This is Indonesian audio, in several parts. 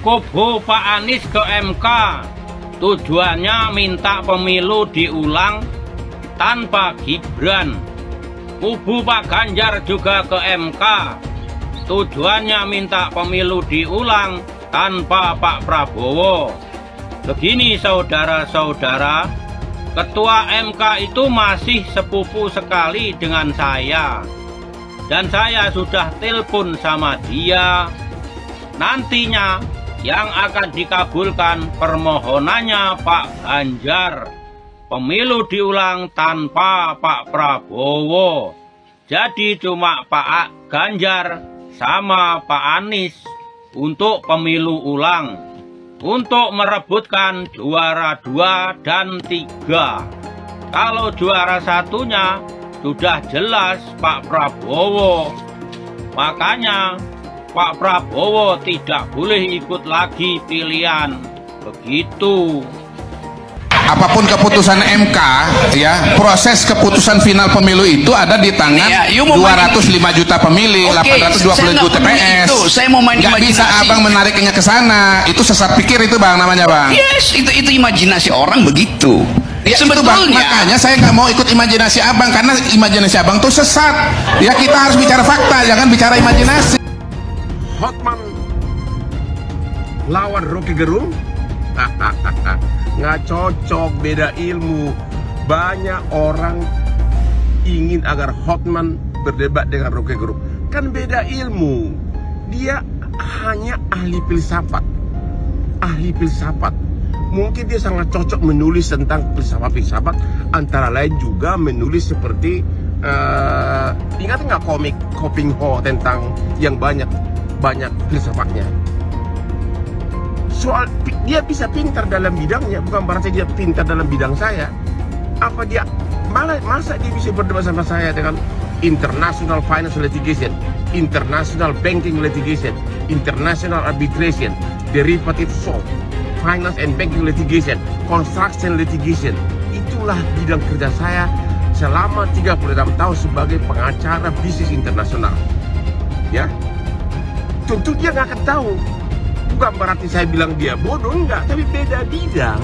Kubu Pak Anies ke MK, tujuannya minta pemilu diulang tanpa Gibran. Kubu Pak Ganjar juga ke MK, tujuannya minta pemilu diulang tanpa Pak Prabowo. Begini saudara-saudara, Ketua MK itu masih sepupu sekali dengan saya. Dan saya sudah telepon sama dia. Nantinya yang akan dikabulkan permohonannya Pak Ganjar. Pemilu diulang tanpa Pak Prabowo. Jadi cuma Pak Ganjar sama Pak Anies untuk pemilu ulang, untuk merebutkan juara 2 dan 3. Kalau juara satunya sudah jelas Pak Prabowo. Makanya Pak Prabowo tidak boleh ikut lagi pilihan. Begitu. Apapun keputusan MK, ya, proses keputusan final pemilu itu ada di tangan ya, 205 juta pemilih, 820 juta TPS. Saya mau main nggak bisa abang menariknya ke sana. Itu sesat pikir itu bang, namanya bang. Yes, itu imajinasi orang begitu. Ya, sebetulnya bang, makanya saya nggak mau ikut imajinasi abang, karena imajinasi abang tuh sesat. Ya kita harus bicara fakta, jangan bicara imajinasi. Hotman lawan Rocky Gerung. Nggak cocok, beda ilmu. Banyak orang ingin agar Hotman berdebat dengan Rocky Gerung, kan beda ilmu. Dia hanya ahli filsafat. Mungkin dia sangat cocok menulis tentang filsafat, antara lain juga menulis seperti ingat nggak komik Koping Ho tentang yang banyak filsafatnya. Soal dia bisa pintar dalam bidangnya, bukan berarti dia pintar dalam bidang saya. Apa dia masa dia bisa berdebat sama saya dengan international financial litigation, international banking litigation, international arbitration, derivative swap, finance and banking litigation, construction litigation. Itulah bidang kerja saya selama 36 tahun sebagai pengacara bisnis internasional. Ya, tentu dia nggak akan tahu. Bukan berarti saya bilang dia bodoh, enggak, tapi beda bidang.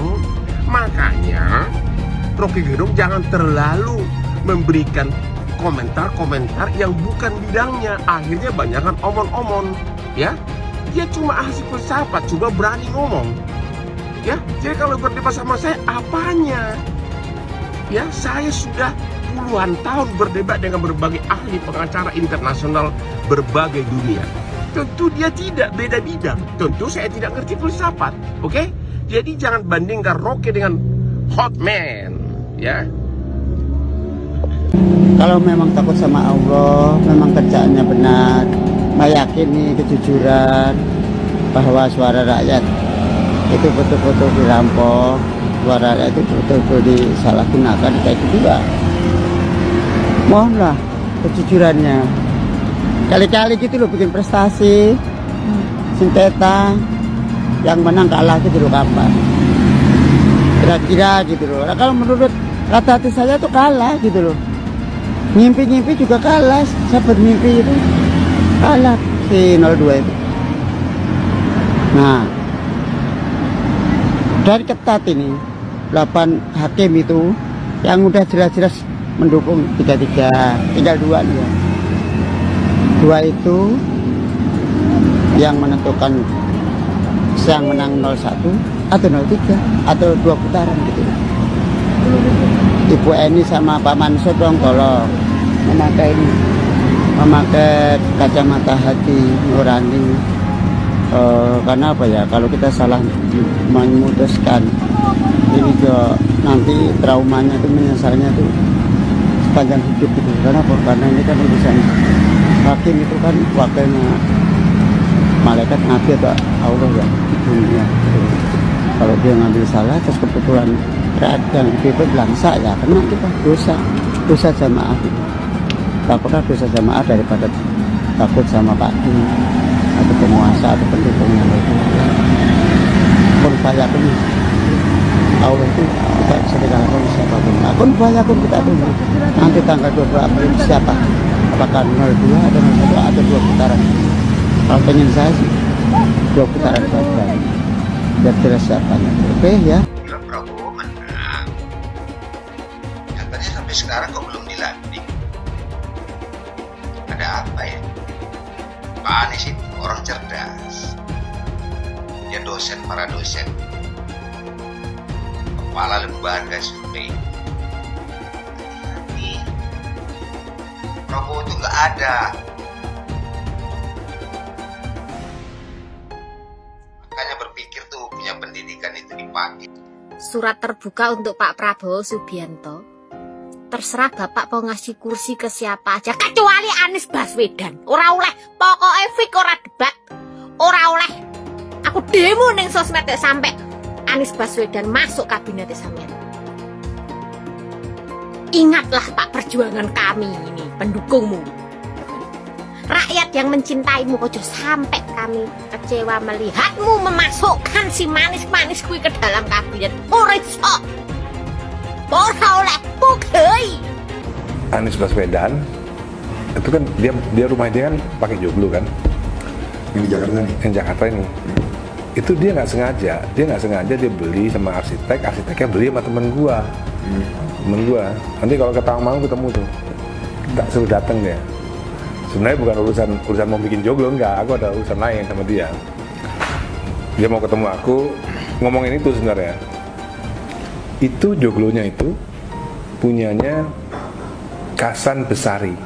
Makanya Rocky Gerung jangan terlalu memberikan komentar-komentar yang bukan bidangnya. Akhirnya banyakkan omong-omong, ya. Dia cuma ahli filsafat, coba berani ngomong. Ya, jadi kalau berdebat sama saya, apanya? Ya, saya sudah puluhan tahun berdebat dengan berbagai ahli pengacara internasional berbagai dunia. Tentu dia tidak, beda bidang. Tentu saya tidak ngerti filsafat, oke? Jadi jangan bandingkan Rocky dengan Hotman, ya. Kalau memang takut sama Allah, memang kerjaannya benar, meyakini kejujuran bahwa suara rakyat itu betul-betul dirampok, suara rakyat itu betul-betul disalahgunakan, kayak gitu juga. Mohonlah kejujurannya. Kali-kali gitu loh bikin prestasi, singketa, yang menang kalah gitu loh kapan. Kira-kira gitu loh. Nah, kalau menurut kata hati saya tuh kalah gitu loh. Ngimpi-ngimpi juga kalah, saya bermimpi itu kalah si 02 itu. Nah, dari ketat ini 8 hakim itu yang udah jelas-jelas mendukung 3-3, tinggal 2 nih ya. 2 itu yang menentukan yang menang 01 atau 03 atau 2 putaran gitu. Ibu Eni sama Pak Mansur dong tolong memakai kacamata hati nurani. Karena apa ya, kalau kita salah memutuskan ini juga nanti traumanya itu, menyesalnya itu sepanjang hidup gitu. Karena apa? Karena ini kan urusan hakim itu kan wakilnya malaikat, nabi atau Allah ya di dunia. Kalau dia ngambil salah terus kebetulan rakyat yang itu belangsa ya kena kita dosa jamaah. Takutlah dosa jamaah daripada takut sama Pak Di atau penguasa atau pendukungnya itu. Pun banyak pun Allah itu tidak bisa dilakukan siapapun. Pun banyak pun kita tunggu nanti tanggal 20 April siapa, apakah 02 atau 01 atau 2 putaran. Kalau pengen saya sih 2 putaran saja. biar dirasakan. Oke ya. Bilang Prabowo menang. Nyatanya sampai sekarang kok belum dilantik. Ada apa ya? Pak Anies itu orang cerdas. Dia dosen para dosen, kepala lembaga survei. Hati-hati, Prabowo itu nggak ada. Makanya berpikir tuh punya pendidikan itu dipakai. Surat terbuka untuk Pak Prabowo Subianto. Terserah Bapak mau ngasih kursi ke siapa aja kecuali Anies Baswedan. Ora oleh, pokoknya fik ora debat. Ora oleh. Aku demo ning sosmed sampai Anies Baswedan masuk kabinet sampean. Ingatlah Pak, perjuangan kami ini pendukungmu. Rakyat yang mencintaimu, ojo sampai kami kecewa melihatmu memasukkan si manis-manis kui ke dalam kabinet. Ora iso. Ora oleh pugei. Anies Baswedan itu kan dia rumah dia kan pakai joglo kan. Yang di Jakarta nih. Yang Jakarta ini. Itu dia nggak sengaja dia beli sama arsiteknya beli sama temen gua. Nanti kalau ke Tawangmangu ketemu tuh, tak suruh datang dia. Sebenarnya bukan urusan mau bikin joglo, enggak, aku ada urusan lain sama dia. Dia mau ketemu aku, ngomongin itu sebenarnya. Itu joglonya itu punyanya Kasan Besari.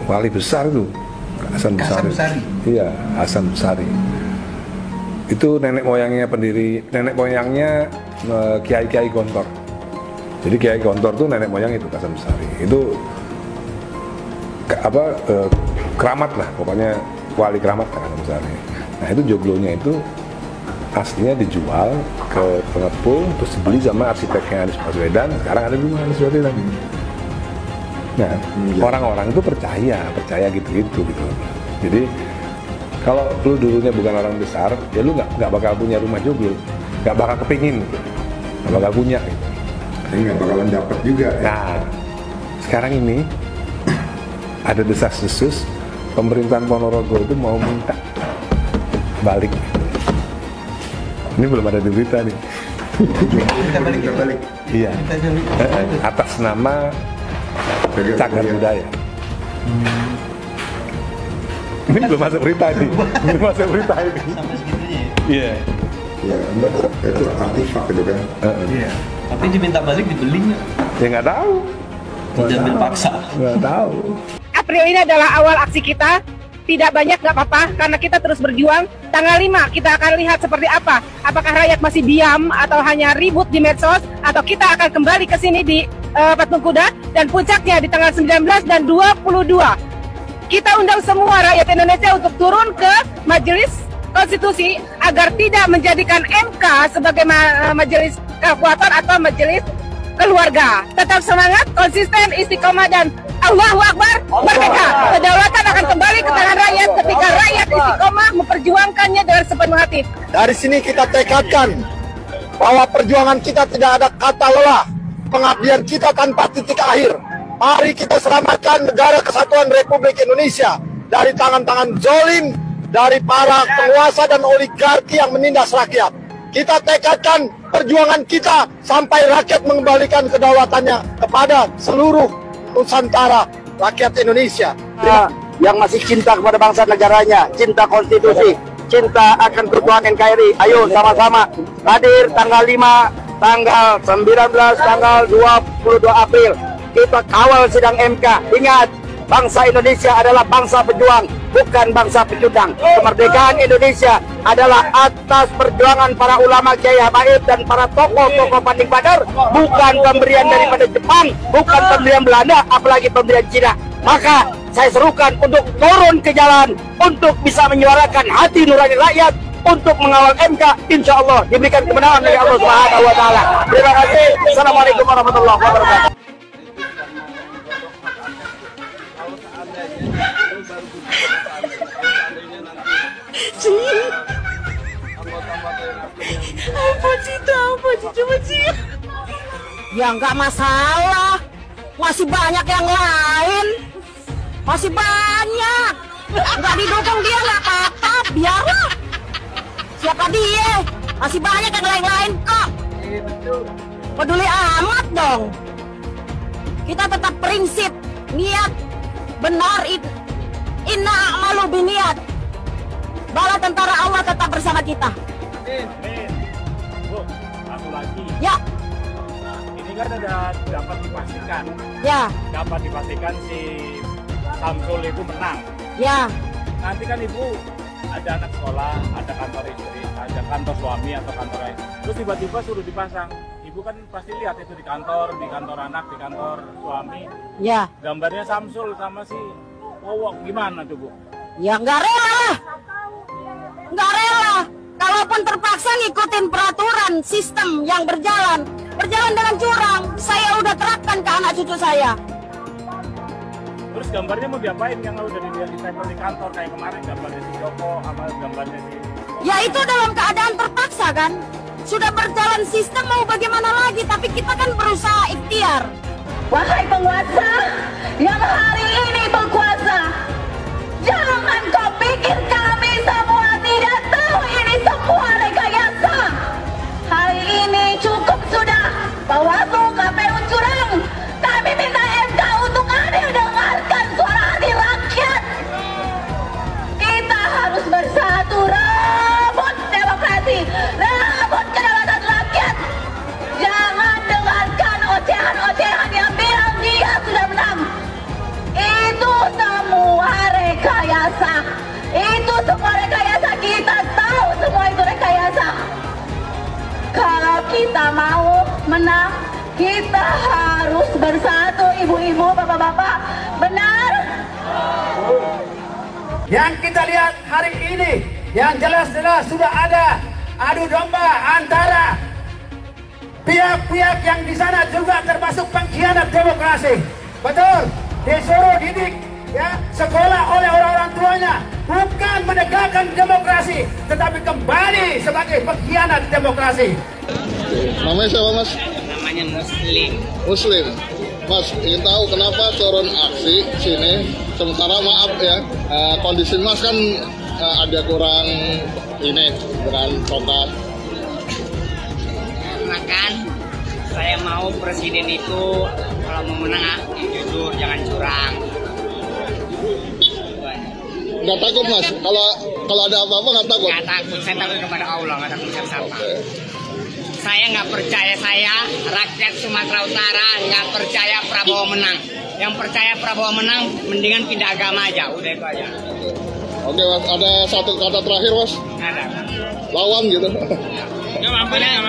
Wali besar tuh. Hasan Besari. Iya, Hasan Besari. Itu nenek moyangnya Kiai Gontor. Jadi Kiai Gontor tuh nenek moyang itu Hasan Besari. Itu keramat lah, pokoknya wali keramat Hasan Besari. Nah, itu joglonya itu aslinya dijual ke pengepul, terus dibeli sama arsiteknya Anies Baswedan. Sekarang ada di rumah Anies Baswedan. Nah, orang-orang itu percaya gitu. Jadi kalau lu dulunya bukan orang besar, ya lu nggak bakal punya rumah joglo, nggak bakal kepingin, nggak bakal punya. Gitu. Jadi nggak bakalan dapat juga. Ya? Nah, sekarang ini ada desas-desus pemerintahan Ponorogo itu mau minta balik. Ini belum ada di berita nih. Kita balik. Iya. Atas nama Cagar Budaya. Ini belum masuk berita ini. Sampai segitunya ya? Iya. Iya, itu artifak gitu kan. Iya. Tapi diminta balik dibeli nggak? Ya nggak tahu. Diambil paksa. Nggak tahu. April ini adalah awal aksi kita. Tidak banyak nggak apa-apa karena kita terus berjuang. Tanggal 5 kita akan lihat seperti apa. Apakah rakyat masih diam atau hanya ribut di medsos, atau kita akan kembali ke sini di Patung Kuda, dan puncaknya di tanggal 19 dan 22. Kita undang semua rakyat Indonesia untuk turun ke Majelis Konstitusi agar tidak menjadikan MK sebagai majelis kekuatan atau majelis keluarga. Tetap semangat, konsisten, istiqomah, dan Allahu Akbar, merdeka. Kedaulatan akan kembali ke tangan rakyat ketika rakyat istiqomah memperjuangkannya dengan sepenuh hati. Dari sini kita tekadkan bahwa perjuangan kita tidak ada kata lelah, pengabdian kita tanpa titik akhir. Mari kita selamatkan negara kesatuan Republik Indonesia dari tangan-tangan zolim, dari para penguasa dan oligarki yang menindas rakyat. Kita tekadkan perjuangan kita sampai rakyat mengembalikan kedaulatannya kepada seluruh Nusantara, rakyat Indonesia. Yang masih cinta kepada bangsa negaranya, cinta konstitusi, cinta akan keutuhan NKRI. Ayo sama-sama hadir tanggal 5, tanggal 19, tanggal 22 April. Kita kawal sidang MK. Ingat, bangsa Indonesia adalah bangsa pejuang, bukan bangsa pecundang. Kemerdekaan Indonesia adalah atas perjuangan para ulama, kiai habaib, dan para tokoh-tokoh panding badar, bukan pemberian daripada Jepang, bukan pemberian Belanda, apalagi pemberian Cina. Maka saya serukan untuk turun ke jalan, untuk bisa menyuarakan hati nurani rakyat, untuk mengawal MK. Insya Allah diberikan kemenangan dari Allah Subhanahu wa Ta'ala. Terima kasih. Assalamualaikum warahmatullahi wabarakatuh. Apa sih? Ya nggak masalah, masih banyak yang lain, masih banyak. Nggak didukung dia nggak apa-apa, biar Masih banyak yang lain-lain kok. Peduli amat dong. Kita tetap prinsip, niat benar, inna a'malu biniat. Bala tentara Allah tetap bersama kita. Amin. Bu, satu lagi. Ya. Ini kan ada dapat dipastikan. Ya. Dapat dipastikan si Samsul itu menang. Ya. Nanti kan Ibu ada anak sekolah, ada kantor istri, ada kantor suami atau kantor lain. Terus tiba-tiba suruh dipasang. Ibu kan pasti lihat itu di kantor anak, di kantor suami. Ya. Gambarnya Samsul sama si Wowok, gimana tuh Bu? Ya nggak rela lah. Nggak rela. Kalaupun terpaksa ngikutin peraturan sistem yang berjalan dengan curang, saya udah terapkan ke anak cucu saya. Terus gambarnya mau diapain yang udah ditempel di kantor kayak kemarin gambarnya si Joko sama gambarnya si... Ya itu dalam keadaan terpaksa kan. Sudah berjalan sistem mau bagaimana lagi, tapi kita kan berusaha ikhtiar. Wahai penguasa yang hari ini berkuasa, jangan kau pikir kami semua tidak tahu ini semua rekayasa. Hari ini cukup sudah, Bawaslu KPU curang. Kami minta MK untuk adil dengarkan suara hati rakyat. Kita harus bersatu, rebut demokrasi, rebut kedaulatan rakyat. Jangan dengarkan ocehan-ocehan yang bilang dia sudah menang. Itu semua rekayasa. Itu semua rekayasa, kita tahu semua itu rekayasa. Kalau kita mau menang, kita harus bersatu, ibu-ibu, bapak-bapak. Benar? Yang kita lihat hari ini, yang jelas-jelas sudah ada adu domba antara pihak-pihak yang di sana juga termasuk pengkhianat demokrasi. Betul, disuruh didik ya sekolah oleh orang-orang tuanya, bukan menegakkan demokrasi, tetapi kembali sebagai pengkhianat demokrasi. Namanya siapa Mas? Namanya Muslim. Mas, ingin tahu kenapa turun aksi sini? Sementara maaf ya, kondisi Mas kan ada kurang tongkat. Karena kan saya mau presiden itu kalau mau menang jujur, jangan curang. Nggak takut Mas? Kalau ada apa-apa nggak takut? Nggak takut, saya takut kepada Allah, nggak takut siapa-siapa. Saya nggak percaya rakyat Sumatera Utara nggak percaya Prabowo menang. Yang percaya Prabowo menang, mendingan pindah agama aja, udah itu aja. Oke Mas, ada satu kata terakhir Mas? Ada. Lawan gitu.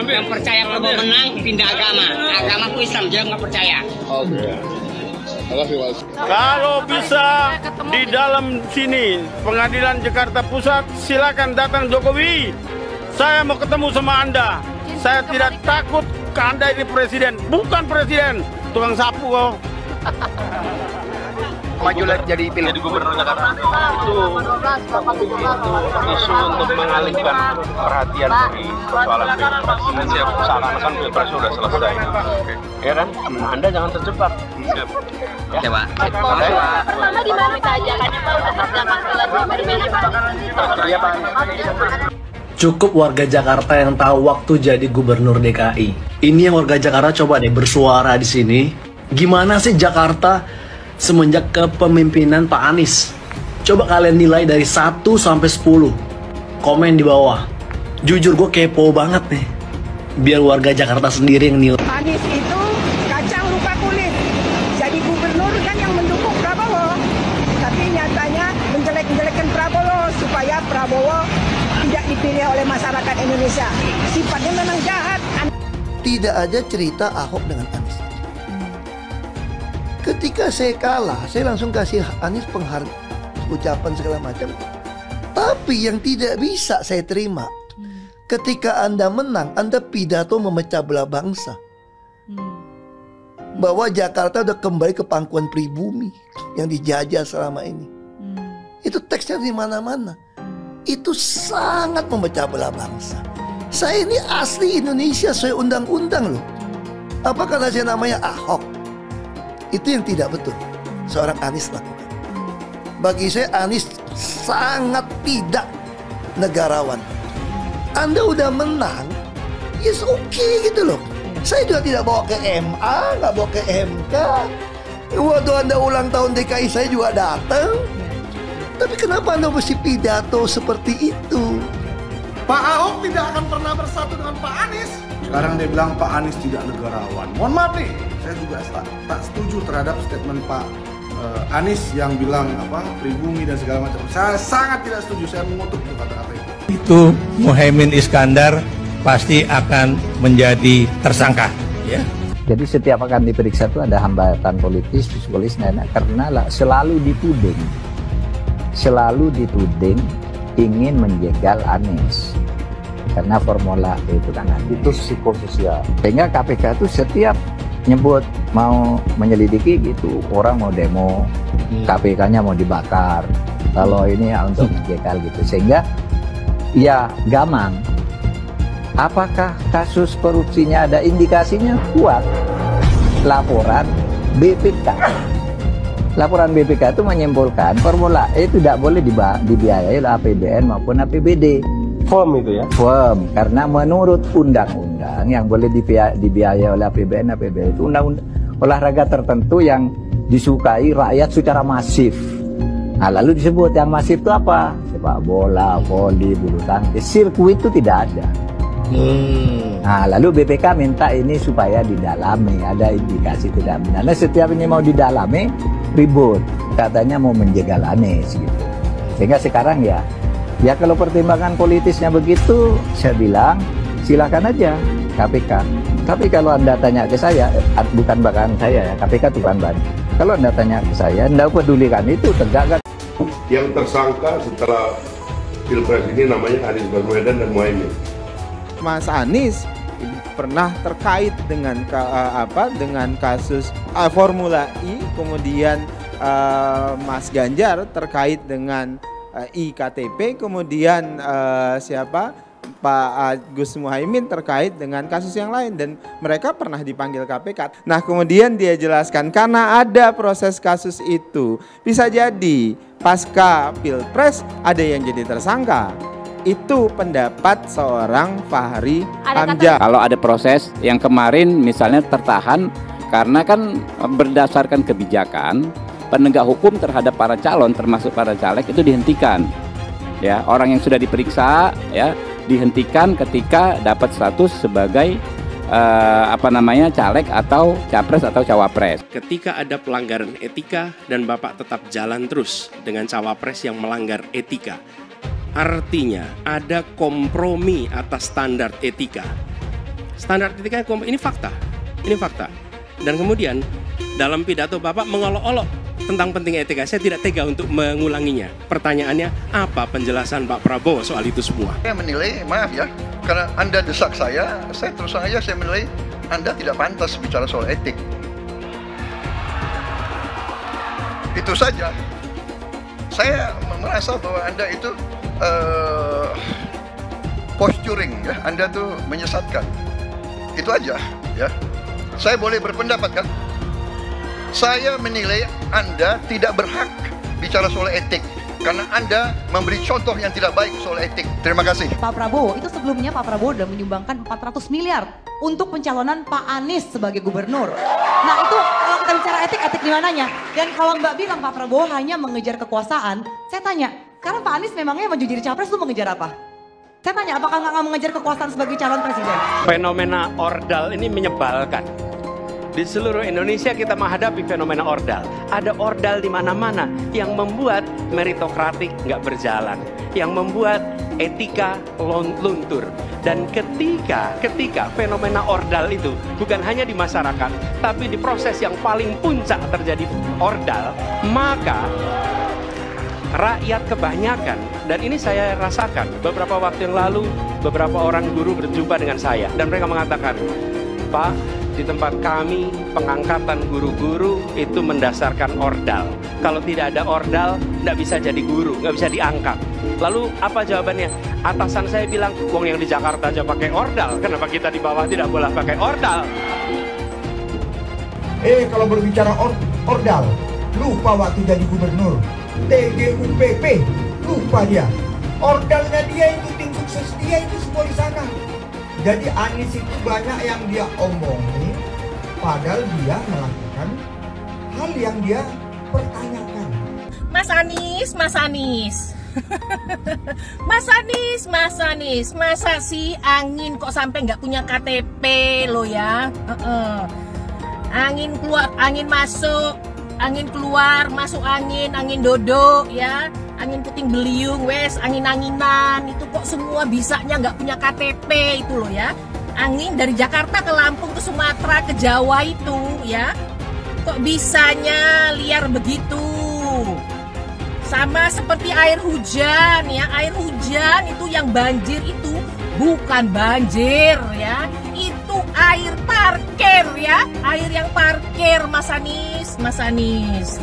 Yang percaya Prabowo menang, pindah agama. Agamaku Islam, dia nggak percaya. Oke. Terima kasih Mas. Kalau bisa di dalam sini, Pengadilan Jakarta Pusat, silakan datang Jokowi. Saya mau ketemu sama Anda. Saya tidak takut ke Anda ini presiden. Bukan presiden, tukang sapu kok. Maju jadi gubernur Jakarta itu isu untuk mengalihkan perhatian dari persoalan pilpres. Seakan-akan pilpres sudah selesai, ya kan? Anda jangan terjebak. Ya Pak. Pertama di mana kita ajakannya Pak? Udah pertama di mana Pak? Iya Pak. Cukup warga Jakarta yang tahu waktu jadi gubernur DKI. Ini yang warga Jakarta coba deh bersuara di sini. Gimana sih Jakarta semenjak kepemimpinan Pak Anies? Coba kalian nilai dari 1 sampai 10. Komen di bawah. Jujur gue kepo banget nih. Biar warga Jakarta sendiri yang nilai. Anies itu kacang lupa kulit. Jadi gubernur kan yang mendukung Prabowo. Tapi nyatanya menjelek-jelekan Prabowo supaya Prabowo tidak dipilih oleh masyarakat Indonesia. Sifatnya memang jahat. Tidak ada cerita Ahok dengan Anies. Ketika saya kalah, saya langsung kasih Anies ucapan segala macam. Tapi yang tidak bisa saya terima, ketika Anda menang, Anda pidato memecah belah bangsa. Bahwa Jakarta udah kembali ke pangkuan pribumi yang dijajah selama ini. Itu teksnya di mana-mana. Itu sangat memecah belah bangsa. Saya ini asli Indonesia sesuai undang-undang loh. Apa karena saya namanya Ahok? Itu yang tidak betul seorang Anies lakukan. Bagi saya Anies sangat tidak negarawan. Anda udah menang, yes okay gitu loh. Saya juga tidak bawa ke MA, nggak bawa ke MK. Waktu Anda ulang tahun DKI saya juga datang. Tapi kenapa Anda mesti pidato seperti itu? Pak Ahok tidak akan pernah bersatu dengan Pak Anies. Sekarang dia bilang Pak Anies tidak negarawan. Mohon maaf nih, saya juga tak setuju terhadap statement Pak Anies yang bilang pribumi dan segala macam. Saya sangat tidak setuju, saya mengutuk kata-kata itu. Itu Muhaimin Iskandar pasti akan menjadi tersangka. Ya. Jadi setiap akan diperiksa itu ada hambatan politis, psikologis, karena selalu dituding ingin menjegal Anies. Karena formula itu kan itu psikososial. Sehingga KPK itu setiap nyebut mau menyelidiki gitu, orang mau demo, KPK-nya mau dibakar. Kalau ini ya untuk menjegal gitu. Sehingga ya gamang. Apakah kasus korupsinya ada indikasinya kuat? Laporan BPK. Laporan BPK itu menyimpulkan Formula E tidak boleh dibiayai oleh APBN maupun APBD. Firm itu ya? Firm, karena menurut undang-undang yang boleh dibiayai oleh APBN, APBD itu undang-undang olahraga tertentu yang disukai rakyat secara masif. Nah, lalu disebut yang masif itu apa? Sepak bola, voli, bulu tangkis, sirkuit itu tidak ada. Nah, lalu BPK minta ini supaya didalami, ada indikasi tidak benar. Nah, setiap ini mau didalami, ribut. Katanya mau menjegal Anies gitu. Sehingga sekarang ya kalau pertimbangan politisnya begitu, saya bilang silakan aja KPK. Tapi kalau Anda tanya ke saya, bukan bahkan saya ya, KPK itu bukan bahan. Kalau Anda tanya ke saya, Anda pedulikan itu tegakkan. Yang tersangka setelah Pilpres ini namanya Anies Baswedan dan Muhaimin. Mas Anies pernah terkait dengan dengan kasus Formula E, kemudian Mas Ganjar terkait dengan IKTP, kemudian Pak Gus Muhaimin terkait dengan kasus yang lain, dan mereka pernah dipanggil KPK. Nah, kemudian dia jelaskan karena ada proses kasus itu, bisa jadi pasca Pilpres ada yang jadi tersangka. Itu pendapat seorang Fahri Hamzah. Kalau ada proses yang kemarin misalnya tertahan karena kan berdasarkan kebijakan penegak hukum terhadap para calon termasuk para caleg itu dihentikan. Ya, orang yang sudah diperiksa ya dihentikan ketika dapat status sebagai caleg atau capres atau cawapres. Ketika ada pelanggaran etika dan Bapak tetap jalan terus dengan cawapres yang melanggar etika, artinya ada kompromi atas standar etika. Standar etika ini fakta. Ini fakta. Dan kemudian dalam pidato Bapak mengolok-olok tentang pentingnya etika. Saya tidak tega untuk mengulanginya. Pertanyaannya, apa penjelasan Pak Prabowo soal itu semua? Saya menilai, maaf ya, karena Anda desak saya terus terang aja saya menilai Anda tidak pantas bicara soal etik. Itu saja. Saya merasa bahwa Anda itu posturing ya, Anda tuh menyesatkan. Itu aja ya. Saya boleh berpendapat kan? Saya menilai Anda tidak berhak bicara soal etik karena Anda memberi contoh yang tidak baik soal etik. Terima kasih. Pak Prabowo, itu sebelumnya Pak Prabowo sudah menyumbangkan 400 miliar untuk pencalonan Pak Anies sebagai gubernur. Nah, itu kalau kita bicara etik di mananya? Dan kalau Mbak bilang Pak Prabowo hanya mengejar kekuasaan, saya tanya, sekarang Pak Anies memangnya maju jadi capres itu mengejar apa? Saya tanya, apakah nggak mengejar kekuasaan sebagai calon presiden? Fenomena ordal ini menyebalkan. Di seluruh Indonesia kita menghadapi fenomena ordal. Ada ordal di mana-mana yang membuat meritokratik nggak berjalan, yang membuat etika luntur. Dan ketika fenomena ordal itu bukan hanya di masyarakat, tapi di proses yang paling puncak terjadi ordal, maka rakyat kebanyakan, dan ini saya rasakan beberapa waktu yang lalu, beberapa orang guru berjumpa dengan saya dan mereka mengatakan, Pak, di tempat kami pengangkatan guru-guru itu mendasarkan ordal. Kalau tidak ada ordal, nggak bisa jadi guru, nggak bisa diangkat. Lalu apa jawabannya? Atasan saya bilang, wong yang di Jakarta aja pakai ordal, kenapa kita di bawah tidak boleh pakai ordal? Kalau berbicara ordal, lupa waktu jadi gubernur. TGUPP, lupa dia. Ordalnya dia itu tim sukses kasus dia itu semua di sana. Jadi Anies itu banyak yang dia omongin, padahal dia melakukan hal yang dia pertanyakan. Mas Anies, Mas Anies. Mas Anies, Mas Anies, masa sih angin kok sampai nggak punya KTP lo ya? Angin keluar, angin masuk, angin keluar, masuk angin, angin dodo ya, angin puting beliung, wes angin-anginan itu kok semua bisanya nggak punya KTP itu lo ya? Angin dari Jakarta ke Lampung ke Sumatera ke Jawa itu ya, kok bisanya liar begitu? Sama seperti air hujan ya, air hujan itu yang banjir itu bukan banjir ya, itu air parkir ya, air yang parkir Mas Anies, Mas Anies.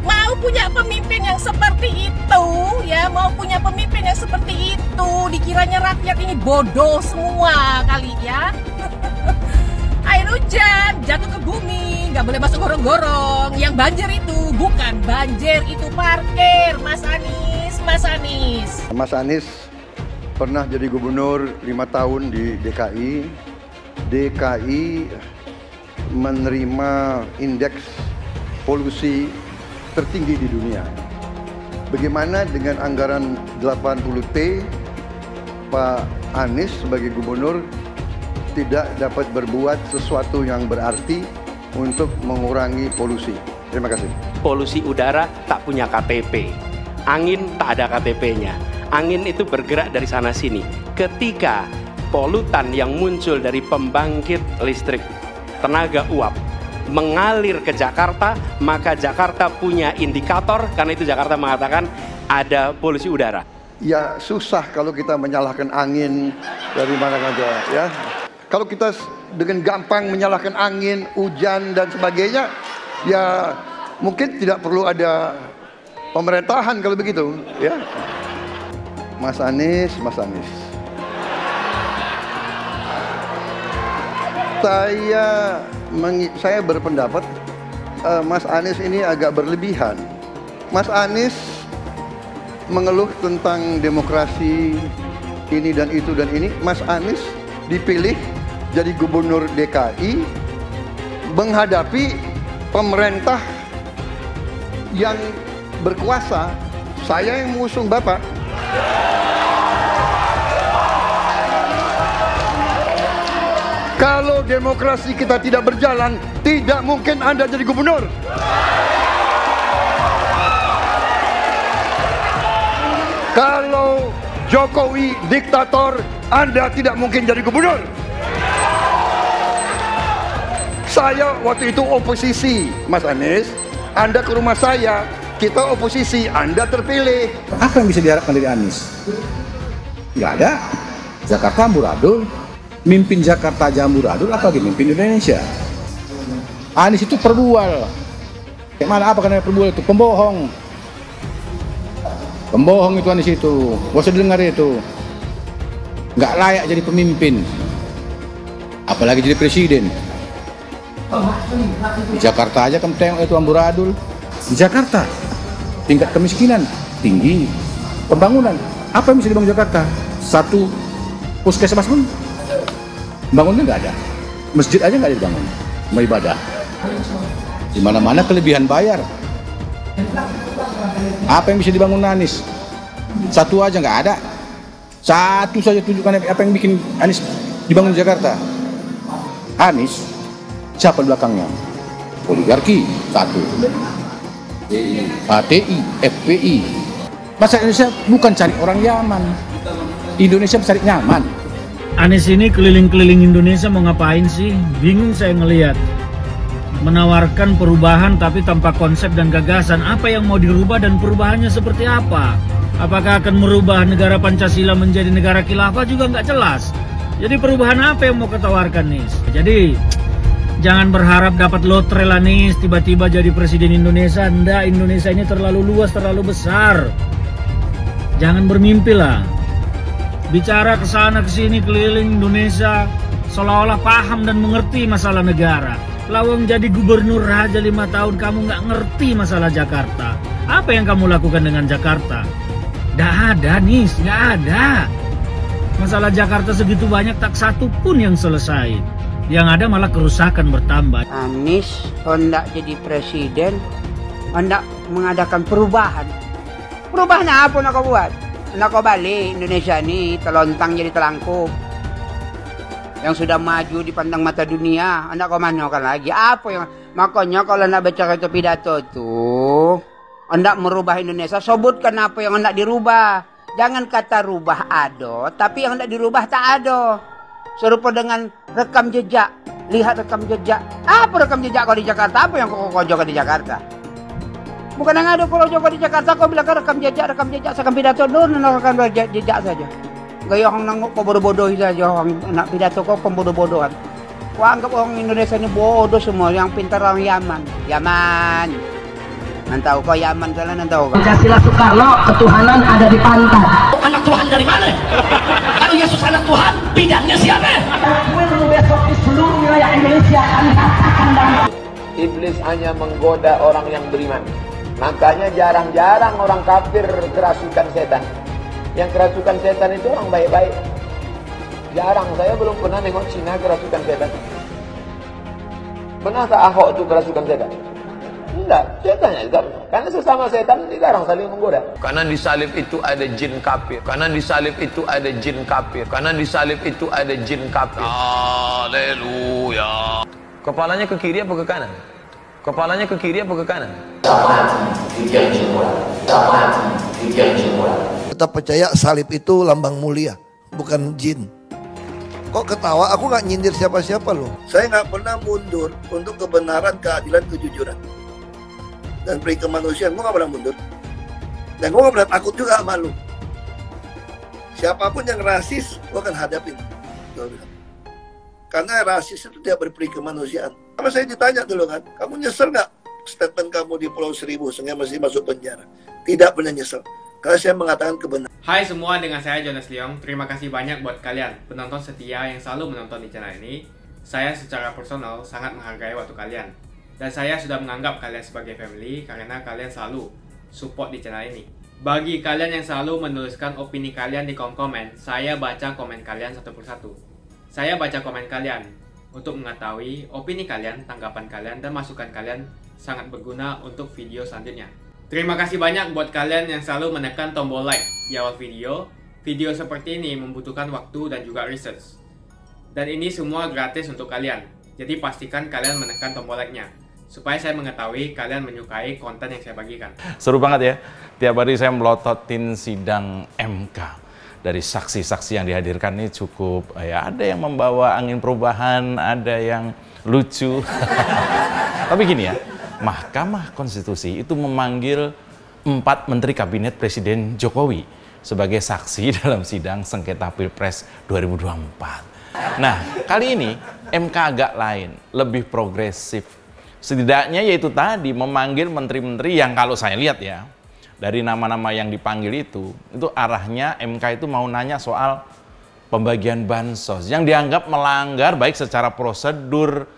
Mau punya pemimpin yang seperti itu ya, mau punya pemimpin yang seperti itu, dikiranya rakyat ini bodoh semua kali ya. Air hujan jatuh ke bumi, nggak boleh masuk gorong-gorong. Yang banjir itu bukan banjir, itu parkir, Mas Anies, Mas Anies. Mas Anies pernah jadi gubernur 5 tahun di DKI. DKI menerima indeks polusi tertinggi di dunia. Bagaimana dengan anggaran 80T, Pak Anies sebagai gubernur tidak dapat berbuat sesuatu yang berarti untuk mengurangi polusi. Terima kasih. Polusi udara tak punya KTP, angin tak ada KTP-nya. Angin itu bergerak dari sana sini. Ketika polutan yang muncul dari pembangkit listrik tenaga uap mengalir ke Jakarta, maka Jakarta punya indikator, karena itu Jakarta mengatakan ada polusi udara. Ya susah kalau kita menyalahkan angin dari mana saja ya. Kalau kita dengan gampang menyalahkan angin, hujan dan sebagainya, ya mungkin tidak perlu ada pemerintahan kalau begitu, ya. Mas Anies, Mas Anies. Saya berpendapat Mas Anies ini agak berlebihan. Mas Anies mengeluh tentang demokrasi ini dan itu dan ini. Mas Anies dipilih jadi gubernur DKI menghadapi pemerintah yang berkuasa. Saya yang mengusung Bapak. Kalau demokrasi kita tidak berjalan, tidak mungkin Anda jadi gubernur. Kalau Jokowi diktator, Anda tidak mungkin jadi gubernur. Saya waktu itu oposisi, Mas Anies. Anda ke rumah saya, kita oposisi, Anda terpilih. Apa yang bisa diharapkan dari Anies? Nggak ada. Jakarta amburadul, mimpin Jakarta aja amburadul, apalagi mimpin Indonesia. Anies itu perbual. Kayak mana apa karena perbual itu? Pembohong. Pembohong itu Anies itu. Gak usah dengar itu. Nggak layak jadi pemimpin. Apalagi jadi presiden. Di Jakarta aja kamu tengok itu amburadul. Di Jakarta tingkat kemiskinan tinggi. Pembangunan apa yang bisa dibangun Jakarta? Satu puskesmas pun bangunnya nggak ada. Masjid aja nggak ada dibangun. Mau ibadah. Di mana-mana kelebihan bayar. Apa yang bisa dibangun Anies? Satu aja nggak ada. Satu saja tunjukkan apa yang bikin Anies dibangun di Jakarta. Anies siapa belakangnya? Oligarki satu, HTI, FPI. Masa Indonesia bukan cari orang Yaman, Indonesia cari nyaman. Anies ini keliling-keliling Indonesia mau ngapain sih? Bingung saya ngelihat. Menawarkan perubahan tapi tanpa konsep dan gagasan. Apa yang mau dirubah dan perubahannya seperti apa? Apakah akan merubah negara Pancasila menjadi negara khilafah juga nggak jelas. Jadi perubahan apa yang mau ketawarkan nih? Jadi jangan berharap dapat lotre lah nih tiba-tiba jadi presiden Indonesia. Nggak, Indonesia ini terlalu luas, terlalu besar. Jangan bermimpi lah. Bicara ke sana ke sini keliling Indonesia seolah-olah paham dan mengerti masalah negara. Lawang jadi gubernur aja 5 tahun kamu nggak ngerti masalah Jakarta. Apa yang kamu lakukan dengan Jakarta? Nggak ada nih, nggak ada. Masalah Jakarta segitu banyak tak satu pun yang selesai. Yang ada malah kerusakan bertambah. Anies hendak jadi presiden, hendak mengadakan perubahan. Perubahan apa nak kau buat? Nak kau balik Indonesia ini telontang jadi telangkup. Yang sudah maju dipandang mata dunia, hendak kau manakan lagi? Apa yang makanya kalau nak baca itu pidato tuh, hendak merubah Indonesia, sebutkan apa yang hendak dirubah. Jangan kata rubah ada, tapi yang hendak dirubah tak ada. Serupa dengan rekam jejak. Lihat rekam jejak. Apa rekam jejak kau di Jakarta? Apa yang kau jaga di Jakarta? Bukan yang ada kalau jaga di Jakarta kau bilang rekam jejak, sekam pidato rekam jejak saja. Gaya orang nanguk kau bodoh-bodoh saja, orang nak pidato kau pembodoh-bodohan. Kau anggap orang Indonesia ini bodoh semua, yang pintar orang Yaman. Yaman. Nantau kau Yaman kalian nantau kau. Pancasila Soekarno, ketuhanan ada di pantat. Anak Tuhan dari mana? Kalau Yesus anak Tuhan, bidangnya siapa? Besok di seluruh wilayah Indonesia kami katakan dan Iblis hanya menggoda orang yang beriman. Makanya jarang-jarang orang kafir kerasukan setan. Yang kerasukan setan itu orang baik-baik. Jarang, saya belum pernah nengok Cina kerasukan setan. Pernah tak Ahok itu kerasukan setan? Enggak, setannya juga. Karena sesama setan dilarang saling menggoda. Karena di salib itu ada jin kafir. Karena di salib itu ada jin kafir. Karena di salib itu ada jin kafir. Haleluya. Kepalanya ke kiri apa ke kanan? Kepalanya ke kiri apa ke kanan? Tetap percaya salib itu lambang mulia, bukan jin. Kok ketawa? Aku nggak nyindir siapa-siapa loh. Saya nggak pernah mundur untuk kebenaran, keadilan, kejujuran dan peri kemanusiaan. Gue nggak pernah mundur. Dan gue nggak pernah takut juga sama lu. Siapapun yang rasis, gue akan hadapin. Karena rasis itu tidak berperi kemanusiaan. Sama saya ditanya dulu kan, kamu nyesel nggak statement kamu di Pulau Seribu sehingga masih masuk penjara? Tidak pernah nyesel. Karena saya mengatakan kebenaran. Hai semua, dengan saya Jonas Leong. Terima kasih banyak buat kalian penonton setia yang selalu menonton di channel ini. Saya secara personal sangat menghargai waktu kalian. Dan saya sudah menganggap kalian sebagai family karena kalian selalu support di channel ini. Bagi kalian yang selalu menuliskan opini kalian di kolom komen, saya baca komen kalian satu persatu. Saya baca komen kalian untuk mengetahui opini kalian, tanggapan kalian, dan masukan kalian sangat berguna untuk video selanjutnya. Terima kasih banyak buat kalian yang selalu menekan tombol like di awal video. Video seperti ini membutuhkan waktu dan juga research. Dan ini semua gratis untuk kalian. Jadi pastikan kalian menekan tombol like-nya supaya saya mengetahui kalian menyukai konten yang saya bagikan. Seru banget ya. Tiap hari saya melototin sidang MK. Dari saksi-saksi yang dihadirkan ini cukup, ya ada yang membawa angin perubahan, ada yang lucu. Tapi gini ya, Mahkamah Konstitusi itu memanggil 4 Menteri Kabinet Presiden Jokowi sebagai saksi dalam sidang sengketa Pilpres 2024. Nah, kali ini MK agak lain, lebih progresif. Setidaknya yaitu tadi memanggil menteri-menteri yang kalau saya lihat ya, dari nama-nama yang dipanggil itu arahnya MK itu mau nanya soal pembagian bansos yang dianggap melanggar baik secara prosedur,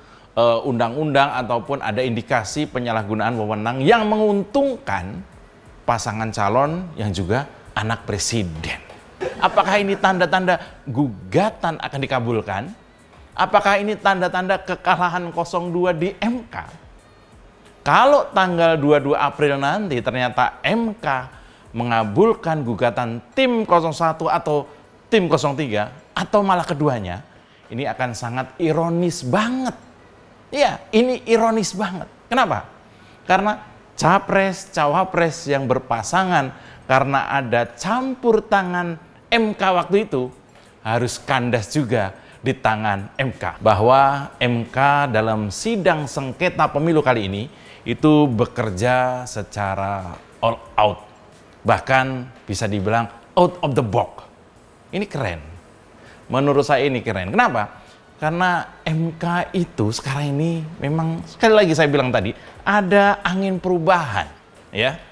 undang-undang ataupun ada indikasi penyalahgunaan wewenang yang menguntungkan pasangan calon yang juga anak presiden. Apakah ini tanda-tanda gugatan akan dikabulkan? Apakah ini tanda-tanda kekalahan 02 di MK? Kalau tanggal 22 April nanti ternyata MK mengabulkan gugatan tim 01 atau tim 03 atau malah keduanya, ini akan sangat ironis banget. Iya, ini ironis banget. Kenapa? Karena capres, cawapres yang berpasangan karena ada campur tangan MK waktu itu harus kandas juga di tangan MK. Bahwa MK dalam sidang sengketa pemilu kali ini itu bekerja secara all out. Bahkan bisa dibilang out of the box. Ini keren. Menurut saya ini keren. Kenapa? Karena MK itu sekarang ini memang, sekali lagi saya bilang tadi, ada angin perubahan. Ya.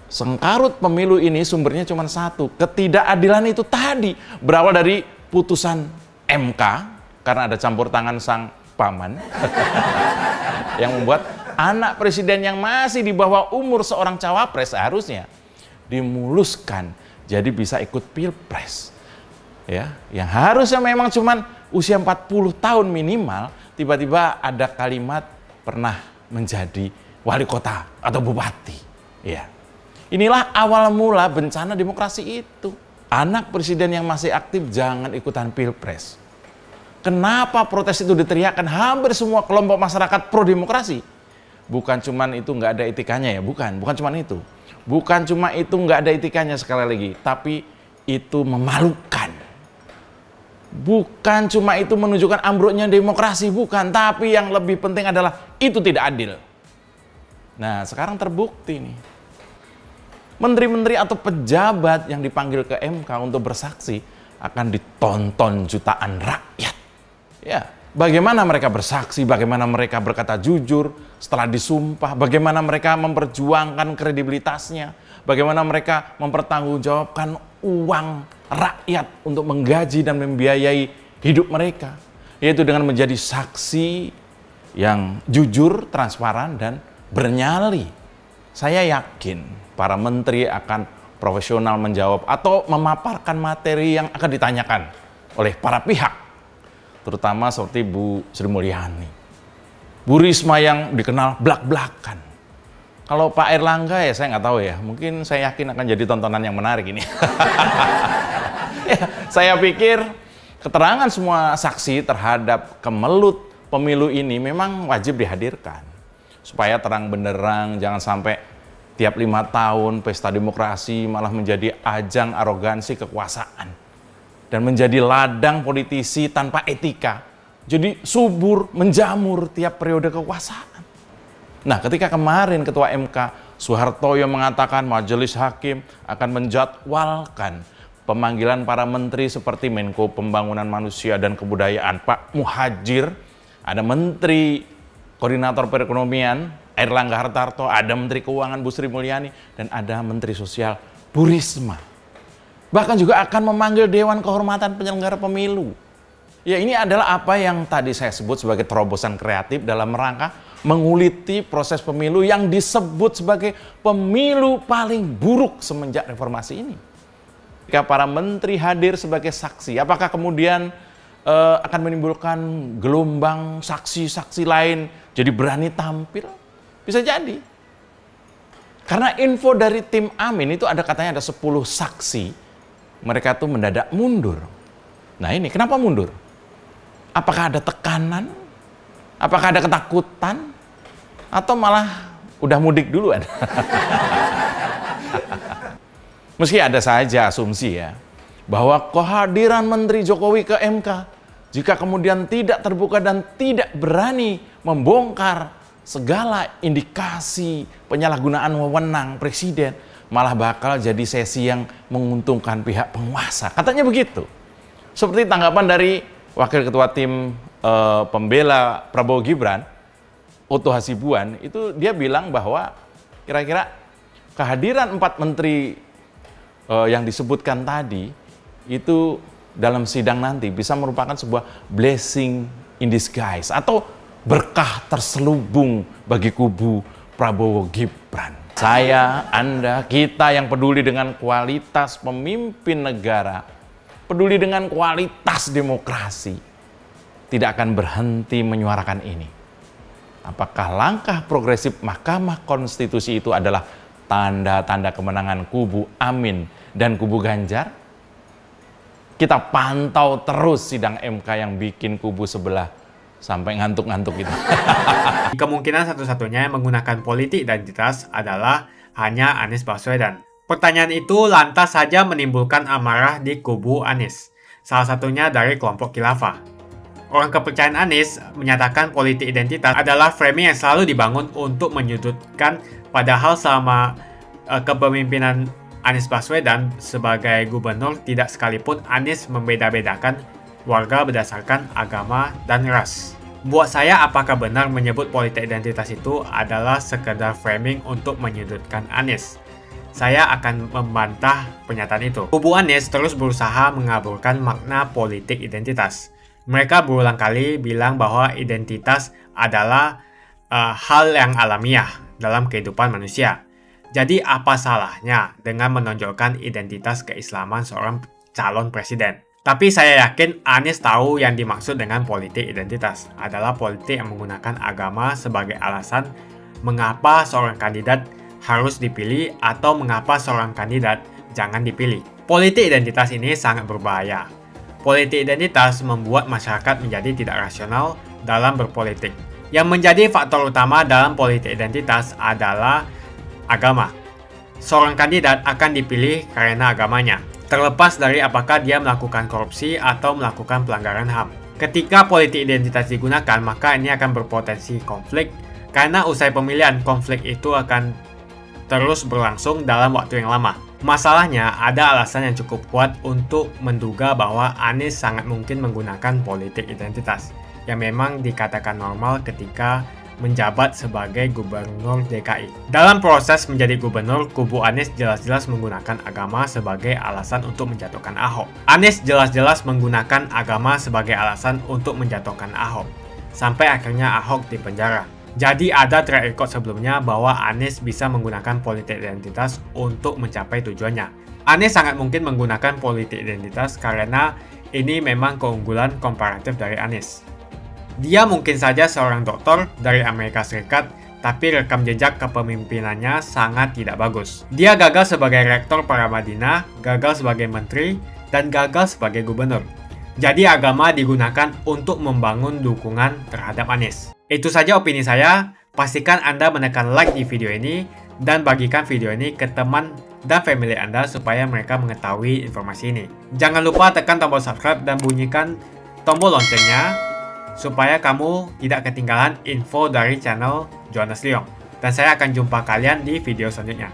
Sengkarut pemilu ini sumbernya cuma satu. Ketidakadilan itu tadi berawal dari putusan MK, karena ada campur tangan sang paman. Yang membuat anak presiden yang masih di bawah umur seorang cawapres seharusnya dimuluskan jadi bisa ikut pilpres. Ya, yang harusnya memang cuman usia 40 tahun minimal, tiba-tiba ada kalimat pernah menjadi wali kota atau bupati. Ya. Inilah awal mula bencana demokrasi itu. Anak presiden yang masih aktif jangan ikutan pilpres. Kenapa protes itu diteriakkan hampir semua kelompok masyarakat pro demokrasi? Bukan cuman itu nggak ada etikanya ya, bukan cuman itu. Bukan cuma itu nggak ada etikanya sekali lagi, tapi itu memalukan. Bukan cuma itu menunjukkan ambruknya demokrasi, bukan. Tapi yang lebih penting adalah itu tidak adil. Nah, sekarang terbukti nih. Menteri-menteri atau pejabat yang dipanggil ke MK untuk bersaksi akan ditonton jutaan rakyat. Ya, bagaimana mereka bersaksi, bagaimana mereka berkata jujur setelah disumpah, bagaimana mereka memperjuangkan kredibilitasnya, bagaimana mereka mempertanggungjawabkan uang rakyat untuk menggaji dan membiayai hidup mereka, yaitu dengan menjadi saksi yang jujur, transparan, dan bernyali. Saya yakin para menteri akan profesional menjawab atau memaparkan materi yang akan ditanyakan oleh para pihak, terutama seperti Bu Sri Mulyani, Bu Risma yang dikenal blak-blakan. Kalau Pak Erlangga ya saya nggak tahu ya, mungkin saya yakin akan jadi tontonan yang menarik ini. Ya, saya pikir keterangan semua saksi terhadap kemelut pemilu ini memang wajib dihadirkan supaya terang benderang, jangan sampai tiap 5 tahun pesta demokrasi malah menjadi ajang arogansi kekuasaan dan menjadi ladang politisi tanpa etika. Jadi subur, menjamur tiap periode kekuasaan. Nah, ketika kemarin Ketua MK Soehartoyo mengatakan majelis hakim akan menjadwalkan pemanggilan para menteri seperti Menko Pembangunan Manusia dan Kebudayaan Pak Muhadjir, ada Menteri Koordinator Perekonomian Airlangga Hartarto, ada Menteri Keuangan Bu Sri Mulyani, dan ada Menteri Sosial Bu Risma. Bahkan juga akan memanggil Dewan Kehormatan Penyelenggara Pemilu. Ya, ini adalah apa yang tadi saya sebut sebagai terobosan kreatif dalam rangka menguliti proses pemilu yang disebut sebagai pemilu paling buruk semenjak reformasi ini. Jika para menteri hadir sebagai saksi, apakah kemudian akan menimbulkan gelombang saksi-saksi lain jadi berani tampil? Bisa jadi. Karena info dari tim Amin itu ada katanya ada 10 saksi. Mereka tuh mendadak mundur. Nah ini kenapa mundur? Apakah ada tekanan? Apakah ada ketakutan? Atau malah udah mudik duluan? Meski ada saja asumsi ya, bahwa kehadiran Menteri Jokowi ke MK, jika kemudian tidak terbuka dan tidak berani membongkar segala indikasi penyalahgunaan wewenang presiden, malah bakal jadi sesi yang menguntungkan pihak penguasa. Katanya begitu. Seperti tanggapan dari Wakil Ketua Tim Pembela Prabowo Gibran, Otto Hasibuan, itu dia bilang bahwa kira-kira kehadiran 4 menteri yang disebutkan tadi, itu dalam sidang nanti bisa merupakan sebuah blessing in disguise atau berkah terselubung bagi kubu Prabowo Gibran. Saya, Anda, kita yang peduli dengan kualitas pemimpin negara, peduli dengan kualitas demokrasi, tidak akan berhenti menyuarakan ini. Apakah langkah progresif Mahkamah Konstitusi itu adalah tanda-tanda kemenangan kubu Amin dan kubu Ganjar? Kita pantau terus sidang MK yang bikin kubu sebelah sampai ngantuk-ngantuk gitu. Kemungkinan satu-satunya yang menggunakan politik identitas adalah hanya Anies Baswedan. Pertanyaan itu lantas saja menimbulkan amarah di kubu Anies, salah satunya dari kelompok khilafah. Orang kepercayaan Anies menyatakan politik identitas adalah framing yang selalu dibangun untuk menyudutkan, padahal selama kepemimpinan Anies Baswedan sebagai gubernur tidak sekalipun Anies membeda-bedakan warga berdasarkan agama dan ras. Buat saya, apakah benar menyebut politik identitas itu adalah sekedar framing untuk menyudutkan Anies? Saya akan membantah pernyataan itu. Kubu Anies terus berusaha mengaburkan makna politik identitas. Mereka berulang kali bilang bahwa identitas adalah hal yang alamiah dalam kehidupan manusia. Jadi apa salahnya dengan menonjolkan identitas keislaman seorang calon presiden? Tapi saya yakin Anies tahu yang dimaksud dengan politik identitas adalah politik yang menggunakan agama sebagai alasan mengapa seorang kandidat harus dipilih atau mengapa seorang kandidat jangan dipilih. Politik identitas ini sangat berbahaya. Politik identitas membuat masyarakat menjadi tidak rasional dalam berpolitik. Yang menjadi faktor utama dalam politik identitas adalah agama. Seorang kandidat akan dipilih karena agamanya, terlepas dari apakah dia melakukan korupsi atau melakukan pelanggaran HAM. Ketika politik identitas digunakan, maka ini akan berpotensi konflik, karena usai pemilihan, konflik itu akan terus berlangsung dalam waktu yang lama. Masalahnya, ada alasan yang cukup kuat untuk menduga bahwa Anies sangat mungkin menggunakan politik identitas, yang memang dikatakan normal ketika menjabat sebagai gubernur DKI. Dalam proses menjadi gubernur, kubu Anies jelas-jelas menggunakan agama sebagai alasan untuk menjatuhkan Ahok. Anies jelas-jelas menggunakan agama sebagai alasan untuk menjatuhkan Ahok, sampai akhirnya Ahok dipenjara. Jadi ada track record sebelumnya bahwa Anies bisa menggunakan politik identitas untuk mencapai tujuannya. Anies sangat mungkin menggunakan politik identitas karena ini memang keunggulan komparatif dari Anies. Dia mungkin saja seorang doktor dari Amerika Serikat, tapi rekam jejak kepemimpinannya sangat tidak bagus. Dia gagal sebagai rektor Paramadina, gagal sebagai menteri, dan gagal sebagai gubernur. Jadi agama digunakan untuk membangun dukungan terhadap Anies. Itu saja opini saya. Pastikan Anda menekan like di video ini dan bagikan video ini ke teman dan family Anda supaya mereka mengetahui informasi ini. Jangan lupa tekan tombol subscribe dan bunyikan tombol loncengnya supaya kamu tidak ketinggalan info dari channel Jonas Leong. Dan saya akan jumpa kalian di video selanjutnya.